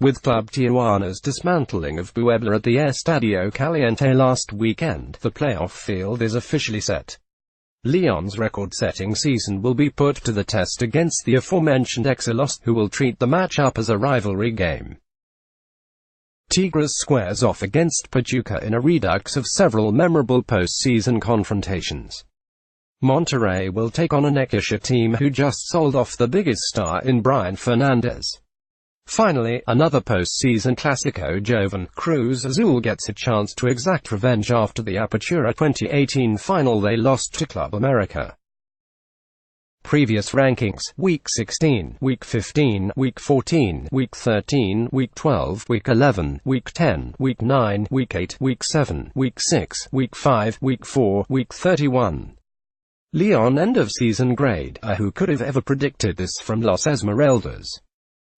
With Club Tijuana's dismantling of Puebla at the Estadio Caliente last weekend, the playoff field is officially set. Leon's record-setting season will be put to the test against the aforementioned Excelos, who will treat the matchup as a rivalry game. Tigres squares off against Pachuca in a redux of several memorable postseason confrontations. Monterrey will take on a Necaxa team who just sold off the biggest star in Brian Fernandez. Finally, another postseason Clásico Joven, Cruz Azul gets a chance to exact revenge after the Apertura 2018 final they lost to Club America. Previous rankings: Week 16, Week 15, Week 14, Week 13, Week 12, Week 11, Week 10, Week 9, Week 8, Week 7, Week 6, Week 5, Week 4, Week 31. Leon end-of-season grade. Who could have ever predicted this from Los Esmeraldas?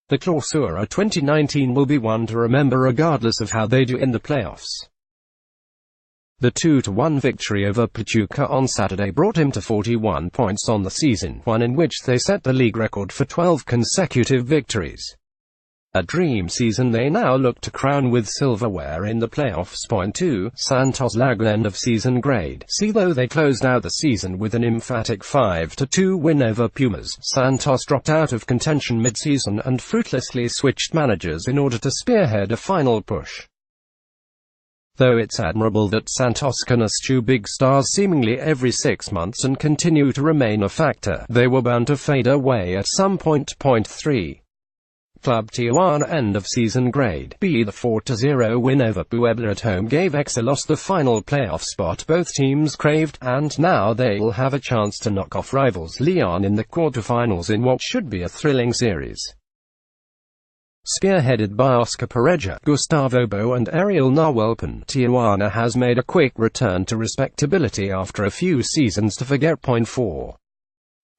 The Clausura 2019 will be one to remember regardless of how they do in the playoffs. The 2-1 victory over Pachuca on Saturday brought him to 41 points on the season, one in which they set the league record for 12 consecutive victories. A dream season they now look to crown with silverware in the playoffs. 2. Santos Laguna end-of-season grade. See, though they closed out the season with an emphatic 5-2 win over Pumas, Santos dropped out of contention mid-season and fruitlessly switched managers in order to spearhead a final push. Though it's admirable that Santos can eschew big stars seemingly every 6 months and continue to remain a factor, they were bound to fade away at some point. 3. Club Tijuana end-of-season grade. B. The 4-0 win over Puebla at home gave Excelos the final playoff spot both teams craved, and now they'll have a chance to knock off rivals Leon in the quarterfinals in what should be a thrilling series. Spearheaded by Oscar Pareja, Gustavo Bo and Ariel Nahuelpan, Tijuana has made a quick return to respectability after a few seasons to forget. 4.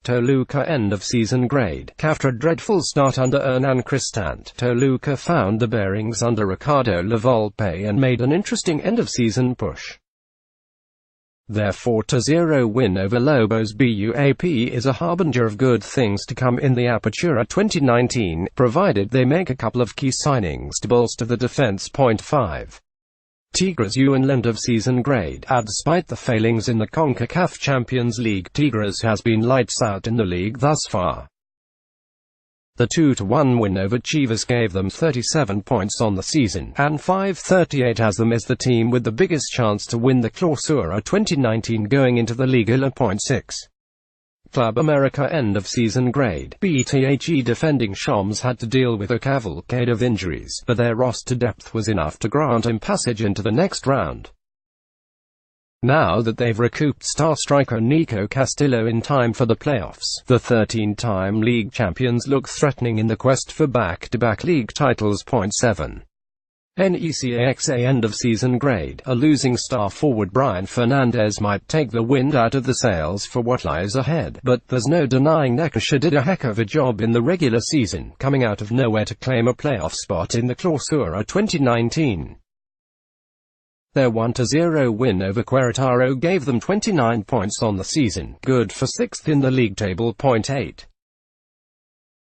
Toluca end-of-season grade. After a dreadful start under Hernan Cristante, Toluca found the bearings under Ricardo Lavolpe and made an interesting end-of-season push. Their 4-0 win over Lobos BUAP is a harbinger of good things to come in the Apertura 2019, provided they make a couple of key signings to bolster the defense. 5. Tigres UN end-of-season grade. Despite the failings in the CONCACAF Champions League, Tigres has been lights out in the league thus far. The 2-1 win over Chivas gave them 37 points on the season, and 538 has them as the team with the biggest chance to win the Clausura 2019 going into the Liga. 6. Club America end-of-season grade. BTHE defending Shams had to deal with a cavalcade of injuries, but their roster depth was enough to grant him passage into the next round. Now that they've recouped star striker Nico Castillo in time for the playoffs, the 13-time league champions look threatening in the quest for back-to-back league titles. 7. NECAXA end-of-season grade. A losing star forward Brian Fernandez might take the wind out of the sails for what lies ahead, but there's no denying Necaxa did a heck of a job in the regular season, coming out of nowhere to claim a playoff spot in the Clausura 2019. Their 1-0 win over Querétaro gave them 29 points on the season, good for 6th in the league table. 8.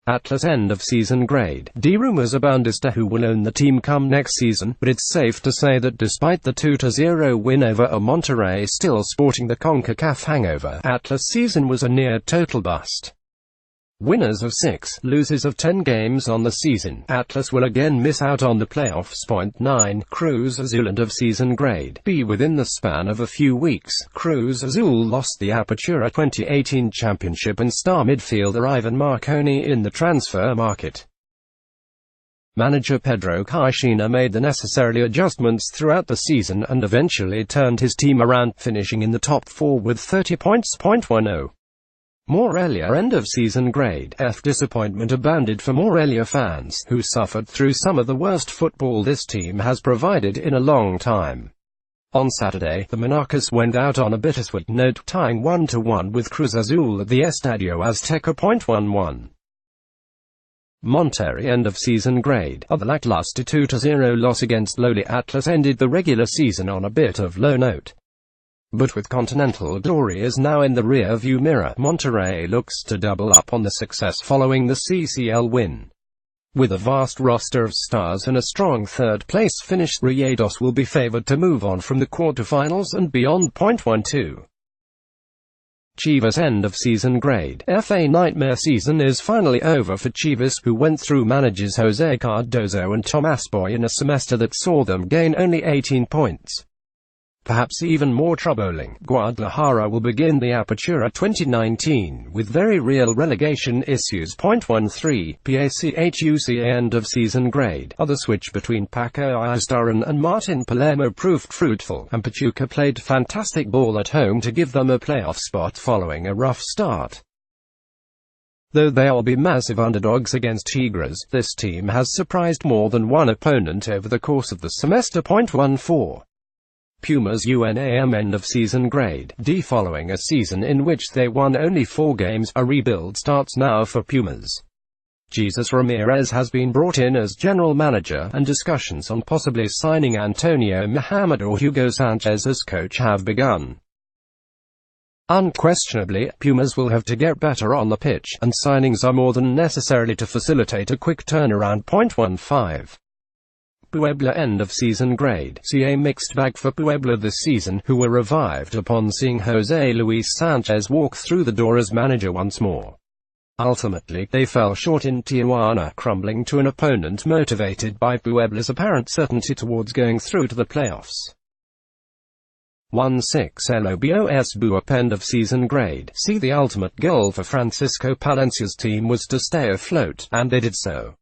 Atlas end-of-season grade. Rumors abound as to who will own the team come next season, but it's safe to say that despite the 2-0 win over Monterrey still sporting the CONCACAF hangover, Atlas' season was a near-total bust. Winners of 6, losers of 10 games on the season, Atlas will again miss out on the playoffs. 9. Cruz Azul end-of-season grade. B. Within the span of a few weeks, Cruz Azul lost the Apertura 2018 championship and star midfielder Ivan Marconi in the transfer market. Manager Pedro Caixinha made the necessary adjustments throughout the season and eventually turned his team around, finishing in the top 4 with 30 points. 10. Morelia end-of-season grade. Disappointment abounded for Morelia fans, who suffered through some of the worst football this team has provided in a long time. On Saturday, the Monarcas went out on a bittersweet note, tying 1-1 with Cruz Azul at the Estadio Azteca. 11. Monterrey end-of-season grade. The lackluster 2-0 loss against lowly Atlas ended the regular season on a bit of low note. But with continental glory is now in the rear-view mirror, Monterrey looks to double up on the success following the CCL win. With a vast roster of stars and a strong third-place finish, Rayados will be favored to move on from the quarterfinals and beyond. 12. Chivas end-of-season grade. FA nightmare season is finally over for Chivas, who went through managers Jose Cardozo and Tomás Boy in a semester that saw them gain only 18 points. Perhaps even more troubling, Guadalajara will begin the Apertura 2019 with very real relegation issues. 13. PACHUCA end-of-season grade. Other switch between Paco Ayestarán and Martin Palermo proved fruitful, and Pachuca played fantastic ball at home to give them a playoff spot following a rough start. Though they'll be massive underdogs against Tigres, this team has surprised more than one opponent over the course of the semester. 14. Pumas UNAM end-of-season grade D. Following a season in which they won only 4 games, a rebuild starts now for Pumas. Jesus Ramirez has been brought in as general manager, and discussions on possibly signing Antonio Mohamed or Hugo Sanchez as coach have begun. Unquestionably, Pumas will have to get better on the pitch, and signings are more than necessary to facilitate a quick turnaround. 15. Puebla end-of-season grade C. A mixed bag for Puebla this season, who were revived upon seeing Jose Luis Sanchez walk through the door as manager once more. Ultimately, they fell short in Tijuana, crumbling to an opponent motivated by Puebla's apparent certainty towards going through to the playoffs. 16. Lobos Buap end-of-season grade C. The ultimate goal for Francisco Palencia's team was to stay afloat, and they did so.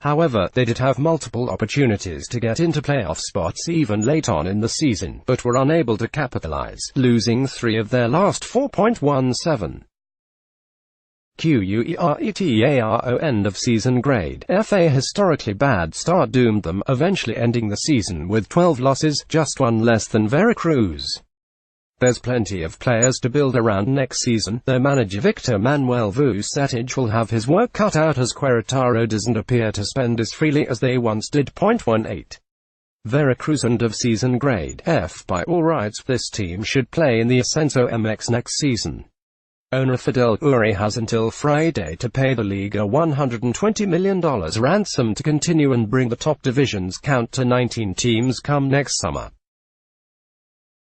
However, they did have multiple opportunities to get into playoff spots even late on in the season, but were unable to capitalize, losing 3 of their last 4. 17. Queretaro end-of-season grade FA historically bad start doomed them, eventually ending the season with 12 losses, just 1 less than Veracruz. There's plenty of players to build around next season, though manager Victor Manuel Vucetich will have his work cut out as Queretaro doesn't appear to spend as freely as they once did. 18. Veracruz end-of-season grade F. By all rights, this team should play in the Ascenso MX next season. Owner Fidel Uri has until Friday to pay the Liga $120 million ransom to continue and bring the top division's count to 19 teams come next summer.